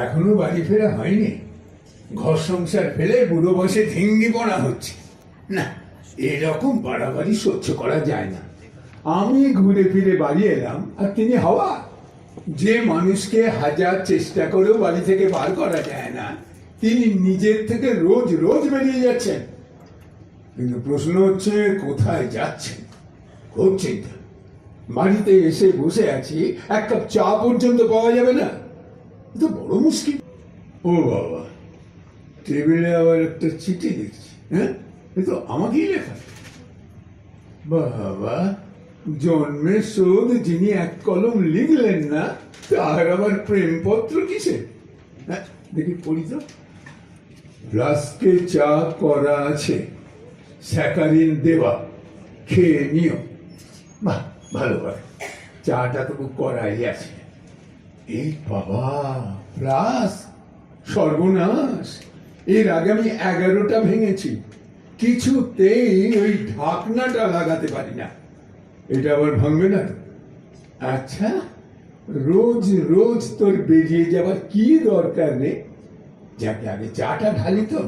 এখনো বাড়ি ফেরা হয়নি। ঘর সংসার ফেলে বুড়ো বসে ধিঙ্গি পড়া হচ্ছে না। এরকম বাড়াবাড়ি সহ্য করা যায় না। আমি ঘুরে ফিরে বাড়ি এলাম আর তিনি হাওয়া। যে মানুষকে হাজার চেষ্টা করেও বাড়ি থেকে বার করা যায় না, তিনি নিজের থেকে রোজ রোজ বেরিয়ে যাচ্ছেন। কিন্তু প্রশ্ন হচ্ছে কোথায় যাচ্ছেন? খুব চিন্তা। বাড়িতে এসে বসে আছি, এক কাপ চা পর্যন্ত পাওয়া যাবে না, এ তো বড় মুশকিল। ও বাবা, টেবিলে আবার একটা চিঠি দেখছি। হ্যাঁ, এ তো আমাকেই লেখা। বাবা, জন্মের শোধ যিনি এক কলম লিখলেন না, তার আবার প্রেমপত্র কিসে? হ্যাঁ, দেখি পড়ি তো। ফ্লাস্কে চা করা আছে, স্যাকারিন দেওয়া, খেয়ে নিও। বাহ, ভালো হয়, চাটা তবু করাই আছে। এই বাবা, ফ্লাস্ক! সর্বনাশ! এর আগে আমি 11টা ভেঙেছি, কিছুতেই ওই ঢাকনাটা লাগাতে পারি না। এটা আবার ভাঙবে না তো? আচ্ছা, রোজ রোজ তোর বেরিয়ে যাবার কি দরকার রে? যাকে আগে চাটা ঢালি তো।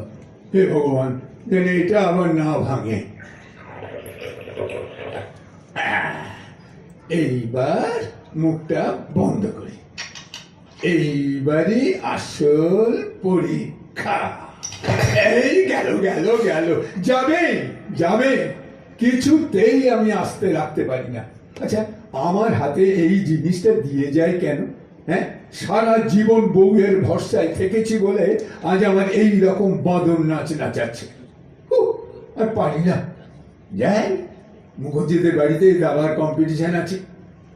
হে ভগবান, যেন এটা আবার না ভাঙে। এইবার মুখটা বন্ধ করি। এইবারই আসল পরীক্ষা। এই গেল গেল গেল, যাবে যাবে, কিছুতেই আমি আস্তে রাখতে পারি না। আচ্ছা, আমার হাতে এই জিনিসটা দিয়ে যায় কেন? হ্যাঁ, সারা জীবন বউয়ের ভরসায় থেকেছি বলে আজ আমার এই রকম বাঁদর নাচ নাচাচ্ছে। আর পারি না। যাই, মুখর্জিদের বাড়িতে দাবার কম্পিটিশন আছে,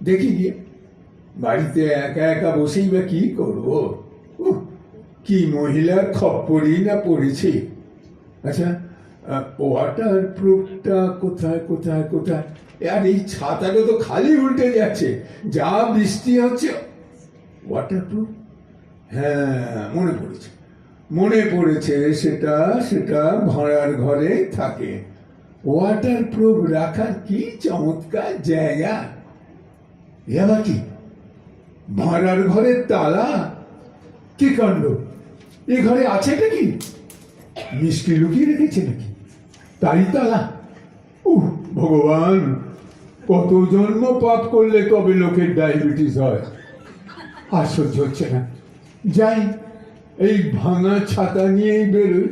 দেখি গিয়ে। বাড়িতে একা একা বসেই বা কি করবো? কি মহিলার খপ্পরই না পড়েছি। আচ্ছা, ওয়াটার প্রুফটা কোথায় কোথায় কোথায়? আর এই ছাতাটা তো খালি উল্টে যাচ্ছে, যা বৃষ্টি হচ্ছে। ওয়াটার প্রুফ, হ্যাঁ, মনে পড়েছে, সেটা সেটা ভাড়ার ঘরে থাকে। ওয়াটার প্রুফ রাখার কি চমৎকার জায়গা! এবার কি ভাড়ার ঘরের তালা? কি কাণ্ড! এ ঘরে আছেটা কি? মিষ্টি লুকিয়ে রেখেছে নাকি? তাই তালা? ভগবান, কত জন্ম পাপ করলে তবে লোকের ডায়াবেটিস হয়। আর সহ্য হচ্ছে না। যাই, এই ভাঙা ছাতা নিয়েই বেরোই।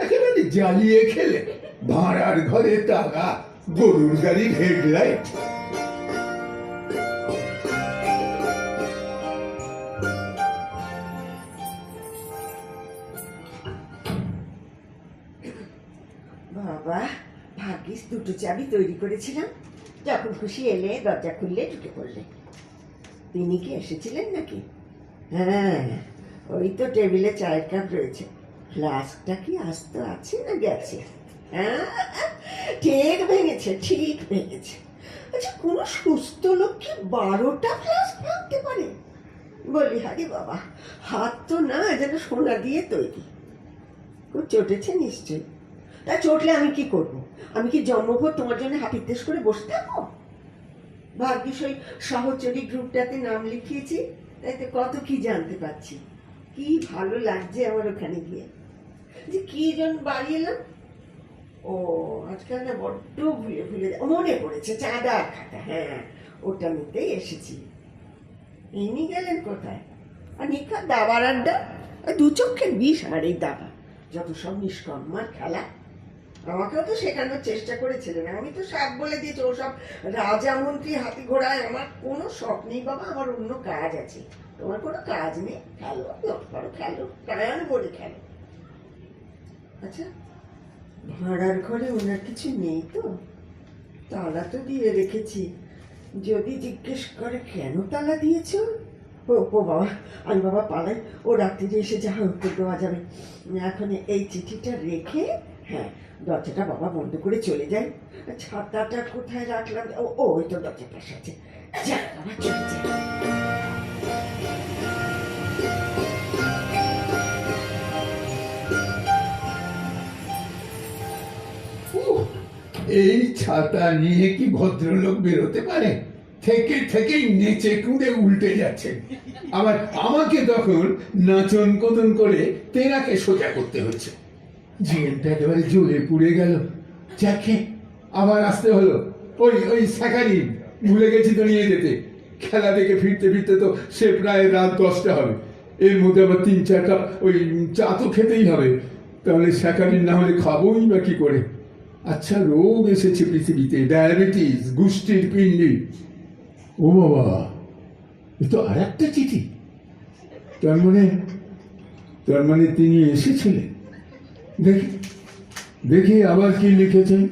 একেবারে জ্বালিয়ে খেলে ভাড়ার ঘরে তালা, গরুর গাড়ির হেডলাইট। বাবা, ভাগ্যিস দুটো চাবি তৈরি করেছিলাম, যখন খুশি এলে দরজা খুললে ঢুকে পড়লে। তিনি কি এসেছিলেন নাকি? হ্যাঁ, ওই তো টেবিলে চায়ের কাপ রয়েছে। ফ্লাস্কটা কি আস্ত আছে না গেছে? হ্যাঁ, ঠিক ভেঙেছে, ঠিক ভেঙেছে। আচ্ছা, কোনো সুস্থ লোক কি 12টা ফ্লাস্ক ভাঙতে পারে? বলি, হারি বাবা, হাত তো না যেন সোনা দিয়ে তৈরি। খুব চটেছে নিশ্চয়ই। তা চটলে আমি কি করব? আমি কি জন্মভর তোমার জন্য হাপিত্তেশ করে বসে থাকবো? ভাগ্যিস ওই সহচরী গ্রুপটাতে নাম লিখিয়েছি, তাইতে কত কি জানতে পারছি। কি ভালো লাগছে আমার ওখানে গিয়ে। যে কি জন বাড়ি এলাম, ও আজকাল না বড্ড ভুলে ভুলে মনে পড়েছে, চাঁদা খাতা। হ্যাঁ, ওটা নিতেই এসেছি। ইনি গেলেন কোথায়? আর নিখা দাবার আড্ডা, 2 চক্ষের বিষ আর এই দাবা, যত সব নিষ্কর্মার খেলা। আমাকেও তো শেখানোর চেষ্টা করেছিলেন, আমি তো সব বলে দিয়েছি ওসব রাজামন্ত্রী হাতি ঘোড়ায় আমার কোনো শখ নেই বাবা, আমার অন্য কাজ আছে। তোমার কোনো কাজ নেই, খেলো, করো, খেলো, প্রাণ বলে খেলো। আচ্ছা, ভাড়ার ঘরে ওনার কিছু নেই তো? তালা তো দিয়ে রেখেছি, যদি জিজ্ঞেস করে কেন তালা দিয়েছ? ও বাবা, আমি বাবা পালাই, ও রাত্রিরে এসে যা উত্তর দেওয়া যাবে। এখন এই চিঠিটা রেখে, হ্যাঁ, দরজাটা বাবা বন্ধ করে চলে যায়। ছাতাটা কোথায় রাখলাম? ও ওই তো দরজার পাশে আছে। যা বাবা, চলে যায়। এই ছাতা নিয়ে কি ভদ্রলোক বেরোতে পারে? থেকে থেকেই নেচে কুঁড়ে উল্টে যাচ্ছেন। আবার আমাকে তখন নাচন কদন করে তেনাকে সোজা করতে হচ্ছে। জীবনটা একেবারে জ্বলে পুড়ে গেল। যাকে আবার আসতে হলো। ওই ওই স্যাকারিন ভুলে গেছি তো নিয়ে যেতে। খেলা দেখে ফিরতে ফিরতে তো সে প্রায় রাত 10টা হবে। এর মধ্যে আবার 3-4 কাপ ওই চা তো খেতেই হবে। তাহলে স্যাকারিন না হলে খাবোই বা কি করে? আচ্ছা, রোগ এসেছে পৃথিবীতে, ডায়াবেটিস, গুষ্টির পিণ্ডি। ও বাবা, এ তো আর একটা চিঠি। তার মানে তিনি এসেছিলেন। দেখি দেখি আবার কি লিখেছেন।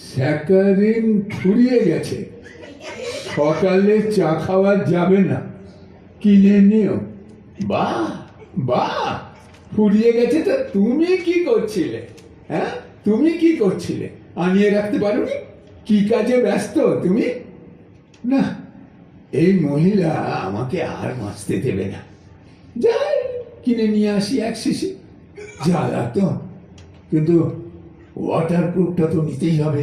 স্যাকারিন ফুরিয়ে গেছে, সকালে চা খাওয়া যাবে না, কিনে নিও। বাহ বাহ, ফুরিয়ে গেছে। তা তুমি কি করছিলে? হ্যাঁ, তুমি কি করছিলে? আনিয়ে রাখতে পারোনি? কি কাজে ব্যস্ত তুমি? না, এই মহিলা আমাকে আর বাঁচতে দেবে না। যাই কিনে নিয়ে আসি 1 শিশি। জ্বালা তো, কিন্তু ওয়াটারপ্রুফটা তো নিতেই হবে।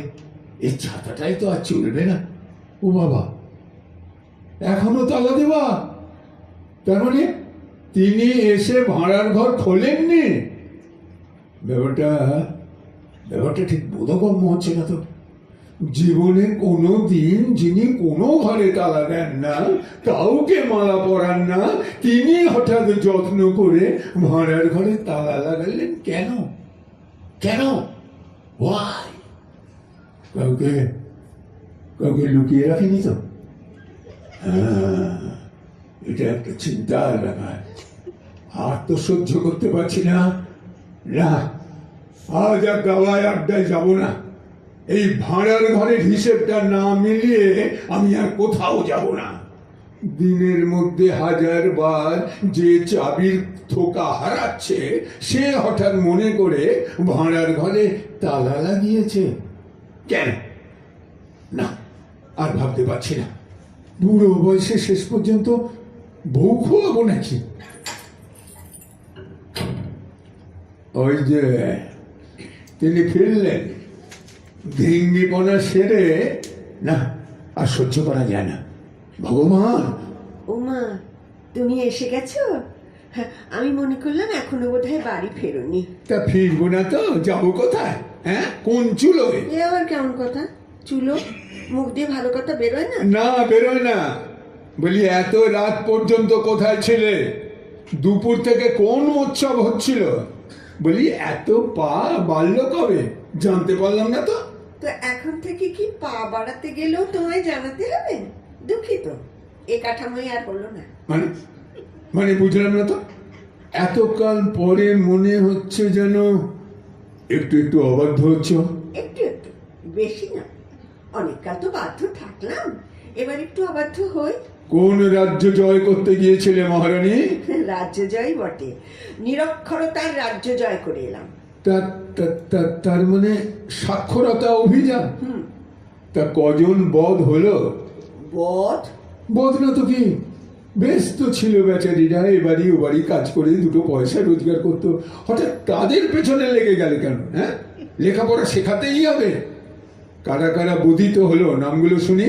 এই ছাতাটাই তো আর চলবে না। ও বাবা, এখনো তালা দেওয়া। তার মানে তিনি এসে ভাড়ার ঘর খোলেননি। ব্যাপারটা ঠিক বোধগম্য হচ্ছে না তো। জীবনে কোনো দিন যিনি কোনো ঘরে তালা দেন না, কাউকে মালা পরান না, তিনি হঠাৎ যত্ন করে ভাড়ার ঘরে তালা লাগালেন কেন? কেন? Why? কাউকে লুকিয়ে রাখেনি তো? এটা একটা চিন্তার ব্যাপার। আর তো সহ্য করতে পারছি না। না, আজ আর গাওয়ায় আড্ডায় যাব না। এই ভাড়ার ঘরের হিসেবটা না মিলিয়ে আমি আর কোথাও যাব না। দিনের মধ্যে 1000 বার যে চাবির থোকা হারাচ্ছে, সে হঠাৎ মনে করে ভাড়ার ঘরে তালা লাগিয়েছে কেন? না, আর ভাবতে পারছি না। বুড়ো বয়সে শেষ পর্যন্ত বউ খোয়াবো নাকি? ওই যে তিনি ফিরলেন, ভেঙ্গিপনা সেরে। না, আর সহ্য করা যায় না। ভগবান! ওমা, তুমি এসে গেছো? হ্যাঁ, আমি মনে করলাম এখনো বোধহয় বাড়ি ফেরোনি। তা ফিরবো না তো যাবো কোথায়? হ্যাঁ, কোন চুলোয়? এ আবার কেমন কথা? চুলো? মুখ দিয়ে ভালো কথা বেরোয় না? না, বেরোয় না। বলি, এত রাত পর্যন্ত কোথায় ছিলে? দুপুর থেকে কোন উৎসব হচ্ছিল? বলি, এত পা বাড়লো কবে? জানতে পারলাম না তো। তো এখন থেকে কি পা বাড়াতে গেলেও তোমায় জানাতে হবে? দুঃখিত, এ কাঠামোই আর হলো না। মানে বুঝলাম না তো। এতকাল পরে মনে হচ্ছে যেন একটু একটু অবাধ্য হচ্ছ। একটু একটু, বেশি না। অনেক কাল তো বাধ্য থাকলাম, এবার একটু অবাধ্য হই। কোন রাজ্য জয় করতে গিয়েছিলে মহারানী? রাজ্য জয় বটে, নিরক্ষরতার রাজ্য জয় করে এলাম। তার মানে সাক্ষরতা অভিযান? হুম। তা কজন বধ হলো? বধ না তো কি, বেশ তো ছিল বেচারিরা, এবারই ওবারই কাজ করে 2 পয়সা রোজগার করতো। হঠাৎ তাদের পেছনে লেগে গেলে কেন? হ্যাঁ, লেখাপড়া শেখাতেই হবে। কারা কারা বোধিত হলো নামগুলো শুনি,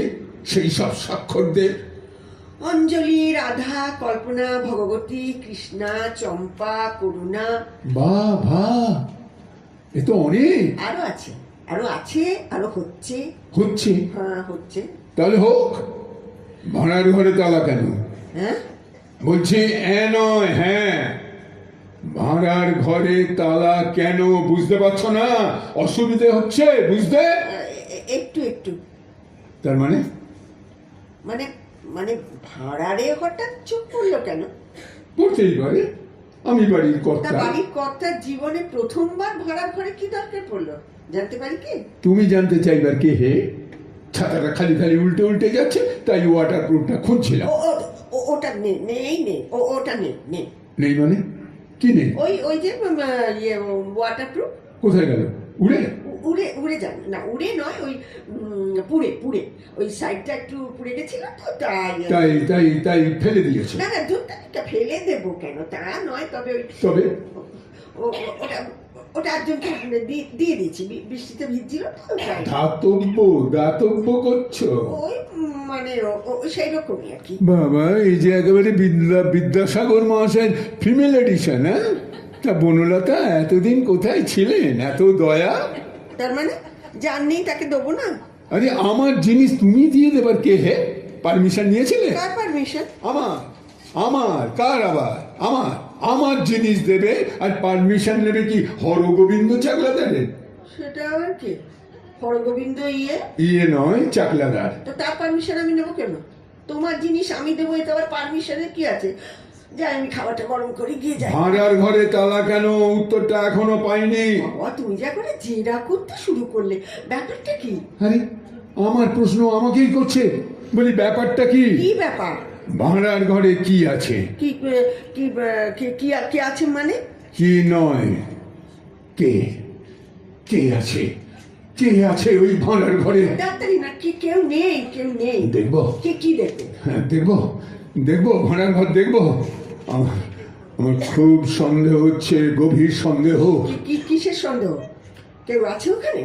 সেই সব সাক্ষরদের। অঞ্জলি, রাধা, কল্পনা, ভগবতী, কৃষ্ণা, চম্পা, করুণা। বাহ, এ তো অনেক। আরো আছে, আরো হচ্ছে। হ্যাঁ, হচ্ছে। তাহলে হোক। ভাড়ার ঘরে তালা কেন? হ্যাঁ, বলছি নয়, হ্যাঁ, ভাড়ার ঘরে তালা কেন বুঝতে পারছো না? অসুবিধে হচ্ছে বুঝতে? একটু। তার মানে মানে ভাড়ারে হঠাৎ চুপ করলো কেন? পড়তেই পারে, আমি বাড়ির তা কর্তা। বাড়ির কর্তার জীবনে প্রথমবার ভাড়ার ঘরে কি দরকার পড়লো জানতে পারি কি? তুমি জানতে চাইবার কে হে? ছাতাটা খালি খালি উল্টে যাচ্ছে, তাই ওয়াটারপ্রুফটা খুঁজছিলাম। ওটা নেই, ওটা নেই। নেই মানে কি নেই? ওই যে ওয়াটারপ্রুফ। কোথায় গেল? উড়ে? উড়ে উড়ে যান না, উড়ে নয়, ওই পুড়ে পুড়ে ওই সাইডটা একটু পুড়ে গেছিল তো, তাই। তাই তাই তাই ফেলে দিয়েছো? না না, দুধটা ফেলে দেবো কেন, তা নয়, তবে ওই তবে ওটা ওটা একজনকে দিয়ে দিয়েছি, বৃষ্টিতে ভিজছিল তো, তাই। দাতব্য দাতব্য করছো? ওই মানে সেই রকমই আর কি। বাবা, এই যে একেবারে বিদ্যাসাগর মহাশয়ের ফিমেল এডিশন, হ্যাঁ? তা বনলতা এতদিন কোথায় ছিলেন? এত দয়া। তার মানে যার নেই তাকে দেবো না? আরে আমার জিনিস তুমি দিয়ে দেবার কে হে? পারমিশন নিয়েছিলে? কার পারমিশন? আমার আমার কার আবার? আমার জিনিস দেবে আর পারমিশন নেবে কি হরগোবিন্দ চাকলাদারের? সেটা আবার কি? হরগোবিন্দ ইয়ে নয়, চাকলাদার। তো তার পারমিশন আমি নেবো কেন? তোমার জিনিস আমি দেবো, এটা আবার পারমিশনের কি আছে? যাই, আমি খাবারটা গরম করে গিয়ে যাই। ভাড়ার ঘরে তালা কেন? উত্তরটা এখনো পাইনি। বাবা, তুমি যা করে জেরা করতে শুরু করলে, ব্যাপারটা কি? আরে আমার প্রশ্ন আমাকেই করছে। বলি ব্যাপারটা কি? কি ব্যাপার? ভাড়ার ঘরে কি আছে? কি কি কি কি আছে মানে? কি নয়, কে কে আছে? কে আছে ওই ভাড়ার ঘরে? ডাক্তারি না, কি কেউ নেই, কেউ নেই। দেখবো? কি দেখবে? হ্যাঁ, দেখবো ভাড়ার ঘর দেখবো। আমার খুব সন্দেহ হচ্ছে, গভীর সন্দেহ। কিসের সন্দেহ? কেউ আছে ওখানে?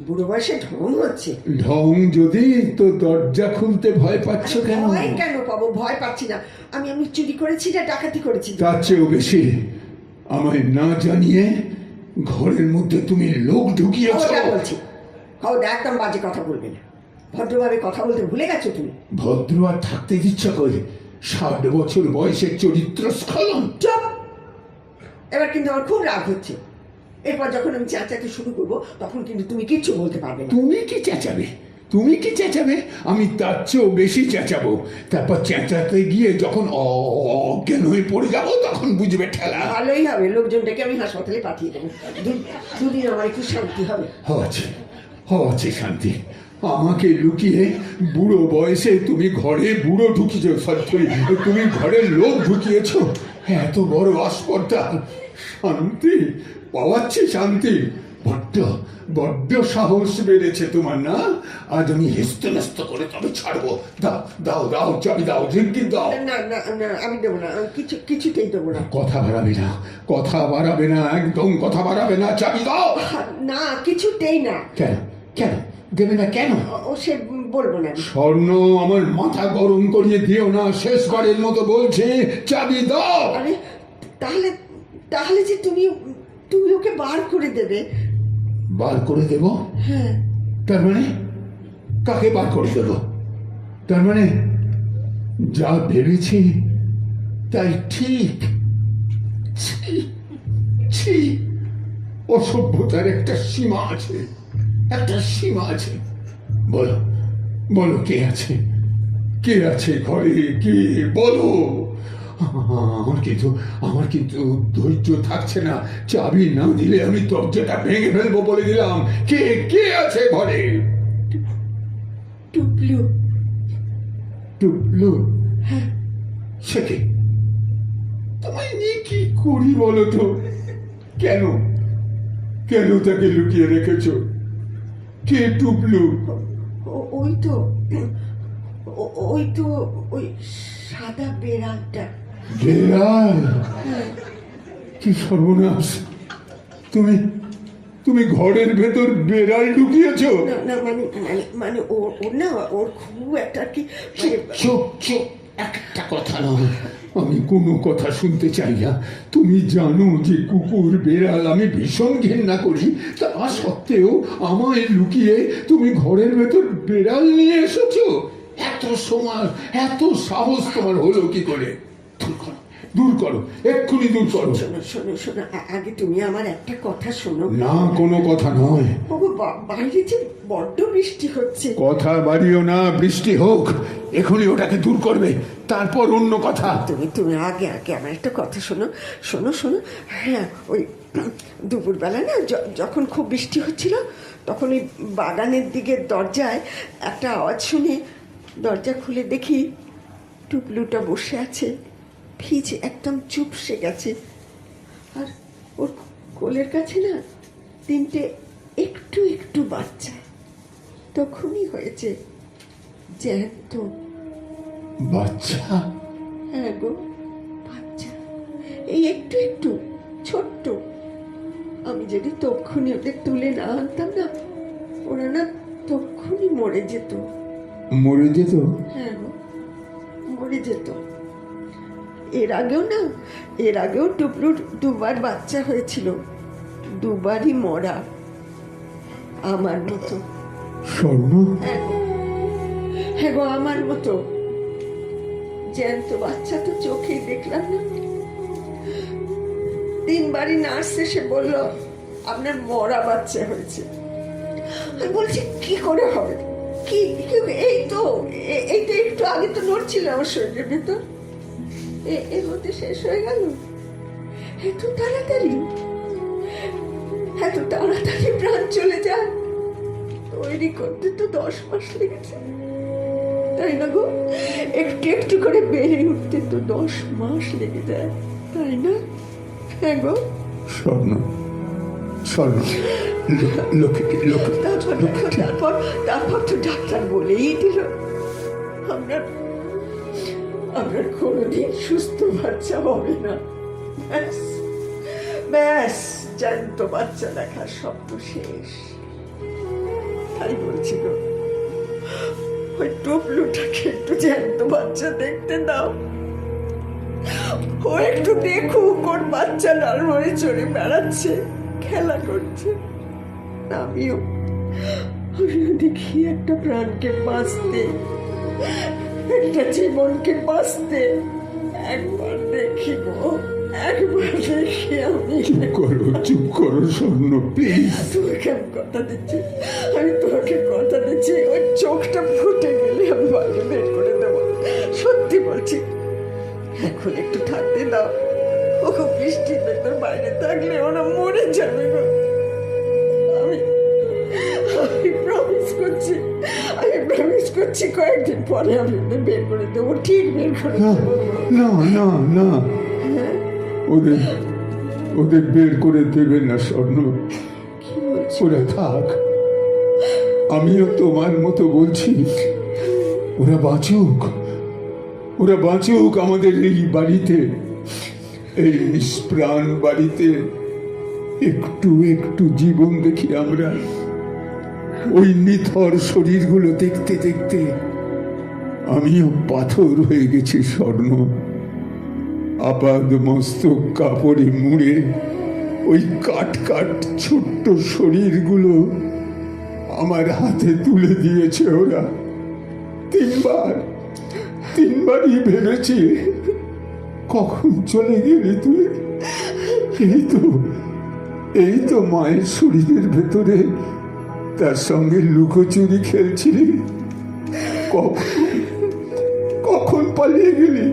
বুড়ো বয়সে ঢং হচ্ছে। ঢং যদি, তো দরজা খুলতে ভয় পাচ্ছ কেন? ভয় কেন পাবো? ভয় পাচ্ছি না। আমি চুরি করেছি না ডাকাতি করেছি? তার চেয়েও বেশি, আমায় না জানিয়ে ঘরের মধ্যে তুমি লোক ঢুকিয়েছ। ওটা বলছি, একদম বাজে কথা বলবে না। ভদ্রভাবে কথা বলতে ভুলে গেছো তুমি। ভদ্র আর থাকতে ইচ্ছা করে? 60 বছর বয়সের চরিত্র স্খলন। চুপ! এবার কিন্তু আমার খুব রাগ হচ্ছে। এরপর যখন আমি চেঁচাতে শুরু করবো, তখন কিন্তু তুমি কিচ্ছু বলতে পারবে না। তুমি কি চেঁচাবে? আমি তার চেয়েও বেশি চেঁচাবো। তারপর চেঁচাতে গিয়ে যখন অজ্ঞান হয়ে পড়ে যাবো, তখন বুঝবে ঠেলা। ভালোই হবে, লোকজনটাকে আমি হাসপাতালে পাঠিয়ে দেবো। দুদিন আমার একটু শান্তি হবে। হচ্ছে শান্তি। আমাকে লুকিয়ে বুড়ো বয়সে তুমি ঘরে বুড়ো ঢুকিয়েছো, সরি, তুমি ঘরে লোক ঢুকিয়েছো। এত বড় আস্পর্ধা। শান্তি পাওয়াচ্ছি, শান্তি। বড্ড সাহস বেড়েছে তোমার, না? আজ আমি হেস্তে ন্যস্ত করে তবে ছাড়বো। দাও চাবি দাও, জিজ্ঞির দাও। না না না, আমি দেবো না, কিছুতেই দেবো না। কথা বাড়াবে না, একদম কথা বাড়াবে না। চাবি দাও। না, কিছুতেই না। কেন দেবে না? কেন? ও সে বলবো না। স্বর্ণ, আমার মাথা গরম করিয়ে দিও না। শেষবারের মতো বলছে, চাবি দাও। আরে তাহলে যে তুমি ওকে বার করে দেবে? বার করে দেব? হ্যাঁ। তার মানে কাকে বার করে দেব? তার মানে যা ভেবেছি তাই ঠিক? ছি, অসভ্যতার একটা সীমা আছে, বলো কে আছে ঘরে? কে? বলো। আমার কিন্তু ধৈর্য থাকছে না। চাবি না দিলে আমি দরজাটা ভেঙে ফেলবো বলে দিলাম। কে আছে ঘরে? টুপলু? হ্যাঁ। সে কি? তোমায় নিয়ে কি করি বলো তো? কেন তাকে লুকিয়ে রেখেছো? কে টুপলু? ওই সাদা বেড়ালটা। বেড়াল? কি সর্বনাশ! তুমি ঘরের ভেতর বেড়াল ঢুকিয়েছো? না মানে ওর খুব একটা কি। চুপ, একটা কথা নয়। আমি কোনো কথা শুনতে চাই না। তুমি জানো যে কুকুর বেড়াল আমি ভীষণ ঘেন্না করি। তা সত্ত্বেও আমায় লুকিয়ে তুমি ঘরের ভেতর বেড়াল নিয়ে এসেছো? এত সময়, এত সাহস তোমার হলো কি করে? দূর করো, এক্ষুনি দূর করো। শোনো, আগে তুমি আমার একটা কথা শোনো। না, কোনো কথা নয়। বাইরে যে বড্ড বৃষ্টি হচ্ছে। কথা বাড়িও না, বৃষ্টি হোক, এখনই ওটাকে দূর করবে, তারপর অন্য কথা। তুমি আগে আমার একটা কথা শোনো। হ্যাঁ, ওই দুপুরবেলা না, যখন খুব বৃষ্টি হচ্ছিল, তখন ওই বাগানের দিকে দরজায় একটা আওয়াজ শুনে দরজা খুলে দেখি টুপলুটা বসে আছে, ভিজে একদম চুপসে গেছে। আর ওর কোলের কাছে না তিনটে একটু একটু বাচ্চা তখনই হয়েছে, জ্যান্ত। বাচ্চা? হ্যাঁ গো, বাচ্চা, এই একটু একটু ছোট্ট। আমি যদি তক্ষুনি ওদের তুলে না আনতাম না, ওরা না তক্ষুনি মরে যেত। মরে যেত? হ্যাঁ গো, মরে যেত। এর আগেও টুপলুর দুবার বাচ্চা হয়েছিল, দুবারই মরা, আমার মতো। স্বর্ণ? হ্যাঁ গো, আমার মতো। জ্যান্ত বাচ্চা তো চোখেই দেখলাম না। 3 বারই নার্স এসে বলল আপনার মরা বাচ্চা হয়েছে। আমি বলছি কি করে হবে, কি এই তো একটু আগে তো নড়ছিল আমার শরীরের ভেতর, এর মধ্যে শেষ হয়ে গেল। এত তাড়াতাড়ি প্রাণ চলে যায়। তৈরি করতে তো 10 মাস লেগেছে, তাই না গো? একটু একটু করে বেড়ে উঠতে তো 10 মাস লেগে যায়, তাই না? হ্যাঁ গো। স্বর্ণ, স্বর্ণ, তারপর তো ডাক্তার বলেই দিল আপনার কোনোদিন সুস্থ বাচ্চা হবে না। ব্যাস জ্যান্ত বাচ্চা দেখার স্বপ্ন শেষ। তাই বলছিল ওই টুপলুটাকে একটু জ্যান্ত বাচ্চা দেখতে দাও, ও একটু দেখুক ওর বাচ্চা নড়ে চড়ে বেড়াচ্ছে, খেলা করছে। আমিও দেখি একটা প্রাণকে বাঁচতে, একটা জীবনকে বাঁচতে। একবার দেখি গো, একবার দেখি আমি। চুপ করো স্বর্ণ, প্লিজ। তোমাকে আমি কথা দিচ্ছি, ওই চোখটা ফুটে গেলে আমি বাইরে বের করে দেবো। সত্যি বলছি, এখন একটু থাকতে দাও। ও বৃষ্টির ভেতর বাইরে থাকলে ওরা মরে যাবে গো। আমি প্রমিস করছি কয়েকদিন পরে আমি ওদের বের করে দেবো, ঠিক বের করে দেবো। না না না, ওদের বের করে দেবে না স্বর্ণ, ওরা থাক। আমিও তোমার মতো বলছি, ওরা বাঁচুক আমাদের এই বাড়িতে, এই নিষ্প্রাণ বাড়িতে। একটু একটু জীবন দেখি আমরা। ওই নিথর শরীরগুলো দেখতে দেখতে আমিও পাথর হয়ে গেছি স্বর্ণ। আপাদ মস্তক কাপড়ে মুড়ে ওই কাট ছোট্ট শরীরগুলো আমার হাতে তুলে দিয়েছে ওরা। 3বারই ভেবেছি কখন চলে গেলি তুই। এই তো মায়ের শরীরের ভেতরে তার সঙ্গে লুকোচুরি খেলছিলি। কখন পালিয়ে গেলি?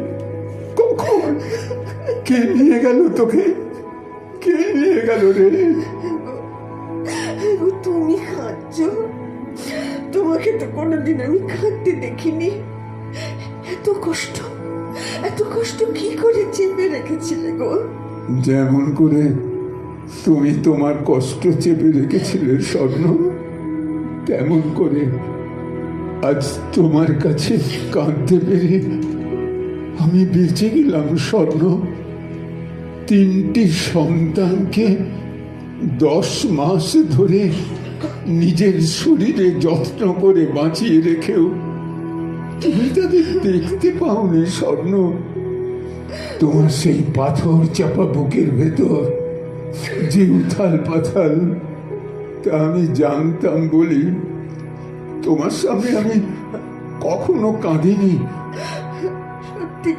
কখন? কে নিয়ে গেল তোকে? কে নিয়ে গেল রে? তুমি খাচ্ছ? তোমাকে তো কোনোদিন আমি খাটতে দেখিনি। এত কষ্ট কি করে চেপে রেখেছিলে গো? যেমন করে তুমি তোমার কষ্ট চেপে রেখেছিলে স্বর্ণ, তেমন করে আজ তোমার কাছে কাঁদতে পেরে আমি বেঁচে গেলাম স্বর্ণ। 3টি সন্তানকে 10 মাস ধরে নিজের শরীরে যত্ন করে বাঁচিয়ে রেখেও তুমি তাদের দেখতে পাওনি স্বর্ণ। তোমার সেই পাথর চাপা বুকের ভেতর যে উথাল পাথাল, তা আমি জানতাম বলি তোমার সামনে আমি কখনো কাঁদিনি। সত্যি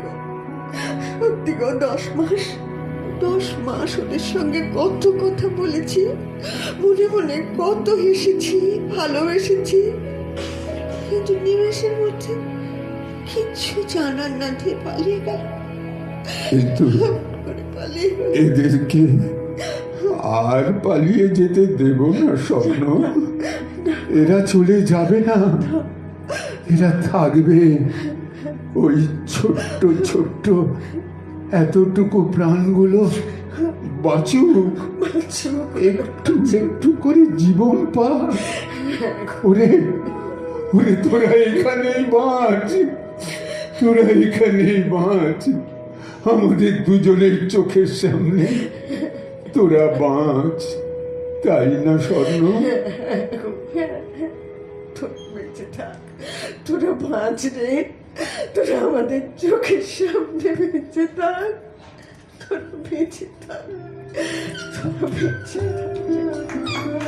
গো, 10 মাস ওদের সঙ্গে কত কথা বলেছি, মনে মনে কত হেসেছি, ভালোবেসেছি। কিন্তু নিমেষের মধ্যে কিচ্ছু জানার না দিয়ে পালিয়ে গেল। কিন্তু এদেরকে আর পালিয়ে যেতে দেব না স্বপ্ন। এরা চলে যাবে না, এরা থাকবে। ওই ছোট্ট এতটুকু প্রাণগুলো বাঁচুক, বাঁচুক। একটু একটু করে জীবন পা। ওরে ওরে, তোরা এখানেই বাঁচ, তোরা এখানেই বাঁচ, আমাদের দুজনের চোখের সামনে তোরা বাঁচ, তাই না স্বর্ণ? তোরা বেঁচে থাক, তোরা বাঁচ রে, তোরা আমাদের চোখের সামনে বেঁচে থাক, তোরা বেঁচে থাক, তোরা বেঁচে থাক।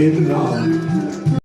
এর নাম